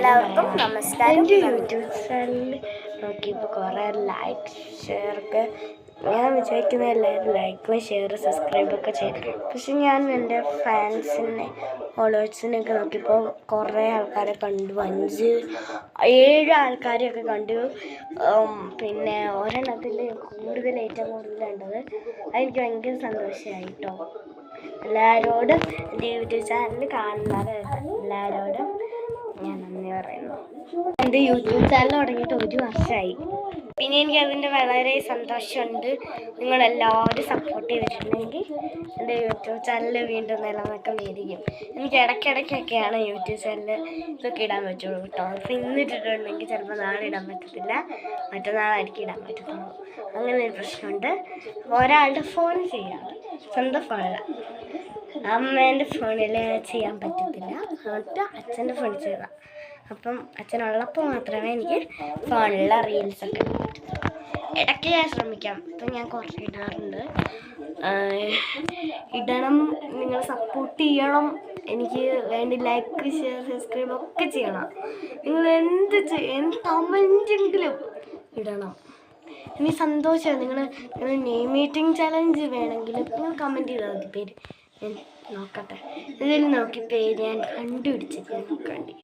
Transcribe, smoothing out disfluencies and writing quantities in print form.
എല്ലാവർക്കും നമസ്കാരം. എൻ്റെ യൂട്യൂബ് ചാനൽ നോക്കിയപ്പോൾ കുറേ ലൈക്ക് ഷെയറൊക്കെ ഞാൻ വിചാരിക്കുന്ന എല്ലാവരും ലൈക്കും ഷെയർ സബ്സ്ക്രൈബൊക്കെ ചെയ്യും. പക്ഷെ ഞാൻ എൻ്റെ ഫാൻസിനെ ഫോളോവേഴ്സിനെയൊക്കെ നോക്കിയപ്പോൾ കുറേ ആൾക്കാരെ കണ്ടു, 5-7 ആൾക്കാരെയൊക്കെ കണ്ടു. പിന്നെ ഒരെണ്ണത്തിൽ ഏറ്റവും കൂടുതലുണ്ടത്. അതെനിക്ക് ഭയങ്കര സന്തോഷമായി കേട്ടോ. എല്ലാവരോടും എൻ്റെ യൂട്യൂബ് ചാനൽ കാണുന്നത് എല്ലാവരോടും ഞാൻ നന്ദി പറയുന്നു. എൻ്റെ യൂട്യൂബ് ചാനൽ തുടങ്ങിയിട്ട് 1 വർഷമായി. പിന്നെ എനിക്ക് അതിൻ്റെ വളരെ സന്തോഷമുണ്ട്. നിങ്ങളെല്ലാവരും സപ്പോർട്ട് ചെയ്തിട്ടുണ്ടെങ്കിൽ എൻ്റെ യൂട്യൂബ് ചാനൽ വീണ്ടും നിലനിൽക്കുന്നതായിരിക്കും. എനിക്ക് ഇടയ്ക്കിടയ്ക്കൊക്കെയാണ് യൂട്യൂബ് ചാനൽ ഇതൊക്കെ ഇടാൻ പറ്റുള്ളൂ കേട്ടോ. അപ്പോൾ ഇന്നിട്ടിട്ടുണ്ടെങ്കിൽ ചിലപ്പോൾ നാളെ ഇടാൻ പറ്റത്തില്ല, മറ്റന്നാളായിരിക്കും ഇടാൻ പറ്റത്തുള്ളൂ. അങ്ങനെ ഒരു പ്രശ്നമുണ്ട്. ഒരാളുടെ ഫോൺ ചെയ്യാം, സ്വന്തം ഫോണില്ല, അമ്മേൻ്റെ ഫോണിൽ ചെയ്യാൻ പറ്റത്തില്ല. എന്നിട്ട് അച്ഛൻ്റെ ഫോണിൽ ചെയ്താൽ, അപ്പം അച്ഛനുള്ളപ്പോൾ മാത്രമേ എനിക്ക് ഫോണിലുള്ള റീൽസൊക്കെ ഇടാൻ പറ്റത്തുള്ളൂ. ഇടയ്ക്ക് ഞാൻ ശ്രമിക്കാം. ഇപ്പം ഞാൻ കുറച്ച് ഇടാറുണ്ട്. ഇടണം, നിങ്ങൾ സപ്പോർട്ട് ചെയ്യണം. എനിക്ക് വേണ്ടി ലൈക്ക് ഷെയർ സബ്സ്ക്രൈബ് ഒക്കെ ചെയ്യണം. നിങ്ങൾ എന്ത് കമൻറ്റെങ്കിലും ഇടണം. ഇനി സന്തോഷമാണ്. നിങ്ങൾ നെയിം മീറ്റിംഗ് ചലഞ്ച് വേണമെങ്കിൽ നിങ്ങൾ കമൻറ്റ് ചെയ്താൽ മതി. പേര് ഞാൻ നോക്കട്ടെ, ഇതിൽ നോക്കി പേര് ഞാൻ കണ്ടുപിടിച്ചിട്ട് നോക്കാണ്ടി.